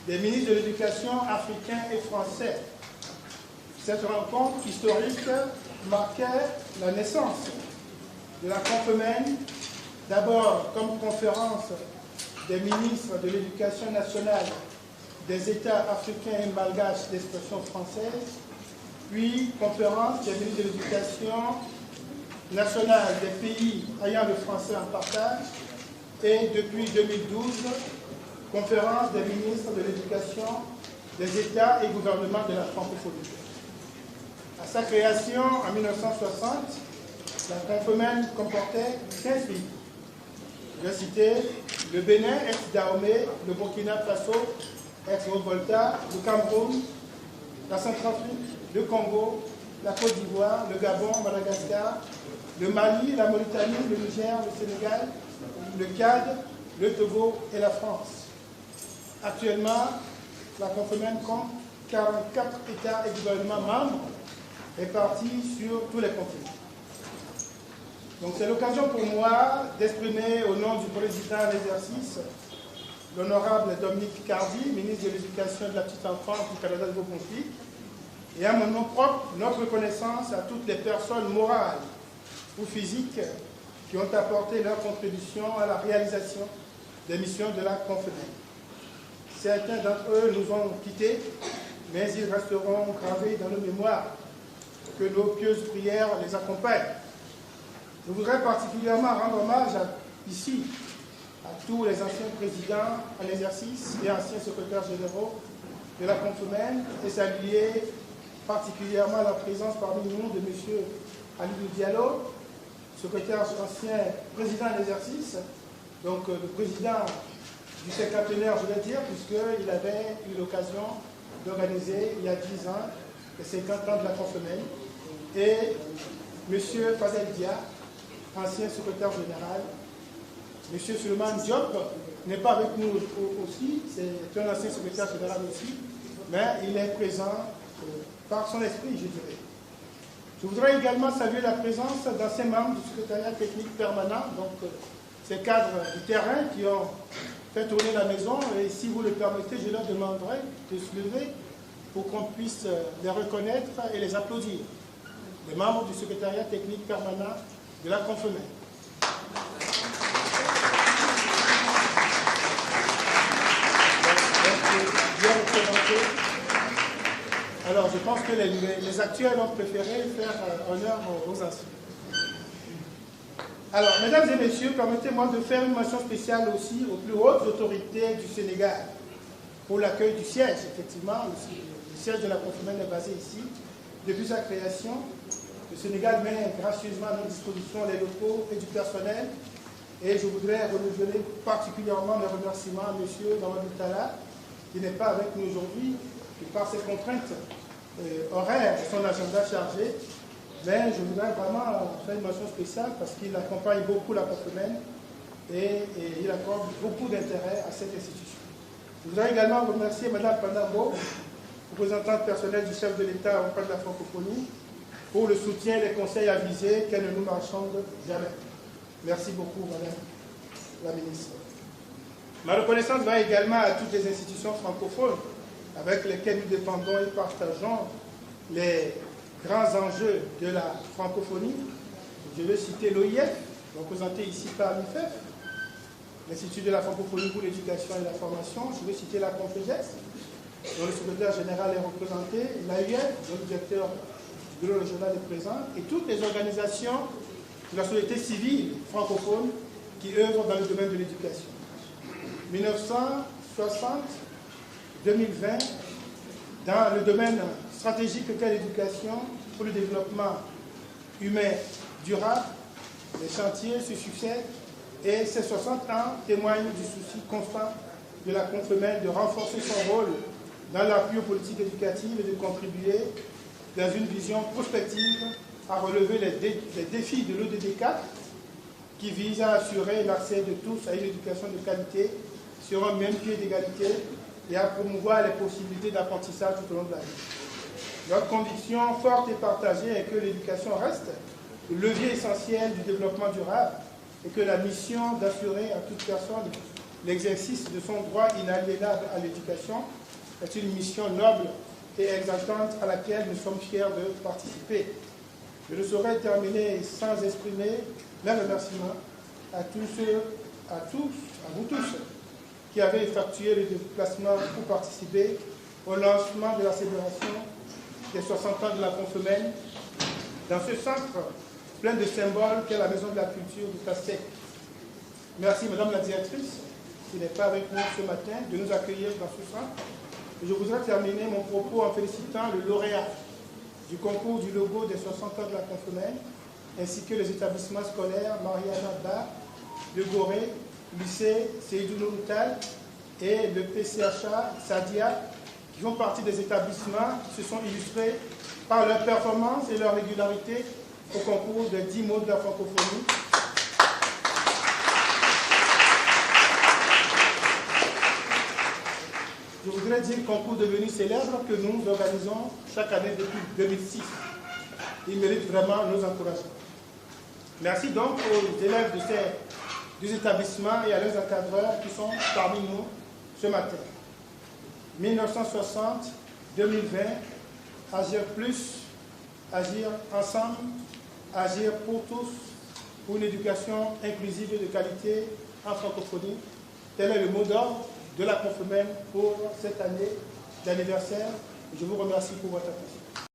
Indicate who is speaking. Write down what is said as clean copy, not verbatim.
Speaker 1: des ministres de l'Éducation africains et français. Cette rencontre historique marquait la naissance de la Confemène, d'abord comme conférence des ministres de l'Éducation nationale des États africains et malgaches d'expression française, puis conférence des ministres de l'Éducation nationale des pays ayant le français en partage, et depuis 2012, conférence des ministres de l'Éducation des États et gouvernements de la francophonie. À sa création en 1960, la Confemène comportait 15 pays. Je vais citer le Bénin, ex-Dahomey, le Burkina Faso, ex-Volta, le Cameroun, la Centrafrique, le Congo, la Côte d'Ivoire, le Gabon, Madagascar, le Mali, la Mauritanie, le Niger, le Sénégal, le Tchad, le Togo et la France. Actuellement, la Confemène compte 44 États et gouvernements membres répartis sur tous les continents. Donc c'est l'occasion pour moi d'exprimer au nom du président en exercice, l'honorable Dominique Cardi, ministre de l'Éducation et de la petite enfance du Canada de Nouveau-Brunswick, et à mon nom propre, notre reconnaissance à toutes les personnes morales ou physiques qui ont apporté leur contribution à la réalisation des missions de la Confemène. Certains d'entre eux nous ont quittés, mais ils resteront gravés dans nos mémoires. Que nos pieuses prières les accompagnent. Je voudrais particulièrement rendre hommage ici à tous les anciens présidents en exercice et anciens secrétaires généraux de la Confemène et saluer particulièrement la présence parmi nous de M. Alidou Diallo, secrétaire ancien président en exercice, donc le président du cinquantenaire, je vais dire, puisqu'il avait eu l'occasion d'organiser il y a 10 ans les 50 ans de la Confemène, et M. Fazel Dia, ancien secrétaire général. M. Suleiman Diop n'est pas avec nous aussi, c'est un ancien secrétaire général aussi, mais il est présent par son esprit, je dirais. Je voudrais également saluer la présence d'anciens membres du secrétariat technique permanent, donc ces cadres du terrain qui ont fait tourner la maison, et si vous le permettez, je leur demanderai de se lever pour qu'on puisse les reconnaître et les applaudir. Les membres du secrétariat technique permanent de la Confemène. Bien représentés. Alors, je pense que les actuels ont préféré faire honneur aux anciens. Alors, mesdames et messieurs, permettez-moi de faire une mention spéciale aussi aux plus hautes autorités du Sénégal pour l'accueil du siège. Effectivement, le siège de la Confemène est basé ici. Depuis sa création, le Sénégal met gracieusement à notre disposition les locaux et du personnel. Et je voudrais renouveler particulièrement mes remerciements à M. Damadou Talla, qui n'est pas avec nous aujourd'hui, qui par ses contraintes horaires et son agenda chargé. Mais je voudrais vraiment faire une mention spéciale parce qu'il accompagne beaucoup la Confemène et il accorde beaucoup d'intérêt à cette institution. Je voudrais également remercier Mme Pandambo, représentante personnelle du chef de l'État auprès de la francophonie, pour le soutien et les conseils avisés qu'elle ne nous marchande jamais. Merci beaucoup, Madame la Ministre. Ma reconnaissance va également à toutes les institutions francophones avec lesquelles nous dépendons et partageons les grands enjeux de la francophonie. Je vais citer l'OIF, représenté ici par l'IFEF, l'Institut de la francophonie pour l'éducation et la formation. Je vais citer la Confegès, dont le secrétaire général est représenté, l'AUF, dont le directeur du bureau régional est présent, et toutes les organisations de la société civile francophone qui œuvrent dans le domaine de l'éducation. 1960-2020, dans le domaine stratégique qu'est l'éducation pour le développement humain durable, les chantiers se succèdent et ces 60 ans témoignent du souci constant de la Confemène de renforcer son rôle dans l'appui aux politiques éducatives et de contribuer dans une vision prospective à relever les défis de l'ODD 4 qui vise à assurer l'accès de tous à une éducation de qualité sur un même pied d'égalité et à promouvoir les possibilités d'apprentissage tout au long de la vie. Notre conviction forte et partagée est que l'éducation reste le levier essentiel du développement durable et que la mission d'assurer à toute personne l'exercice de son droit inaliénable à l'éducation est une mission noble et exaltante à laquelle nous sommes fiers de participer. Je ne saurais terminer sans exprimer mes remerciements à vous tous qui avez effectué le déplacement pour participer au lancement de la célébration des 60 ans de la Confemène dans ce centre plein de symboles qu'est la Maison de la Culture de Tasek. Merci Madame la Directrice, qui n'est pas avec nous ce matin, de nous accueillir dans ce centre. Je voudrais terminer mon propos en félicitant le lauréat du concours du logo des 60 ans de la Confemène, ainsi que les établissements scolaires Mariana Ba, Le Gorée, lycée Seydou Nourtal et le PCHA Sadia, qui font partie des établissements qui se sont illustrés par leur performance et leur régularité au concours des 10 mots de la francophonie. Je voudrais dire concours devenu célèbre que nous organisons chaque année depuis 2006. Il mérite vraiment nos encouragements. Merci donc aux élèves de ces deux établissements et à leurs encadreurs qui sont parmi nous ce matin. 1960, 2020, agir plus, agir ensemble, agir pour tous, pour une éducation inclusive et de qualité en francophonie. Tel est le mot d'ordre de la Confemène pour cette année d'anniversaire. Je vous remercie pour votre attention.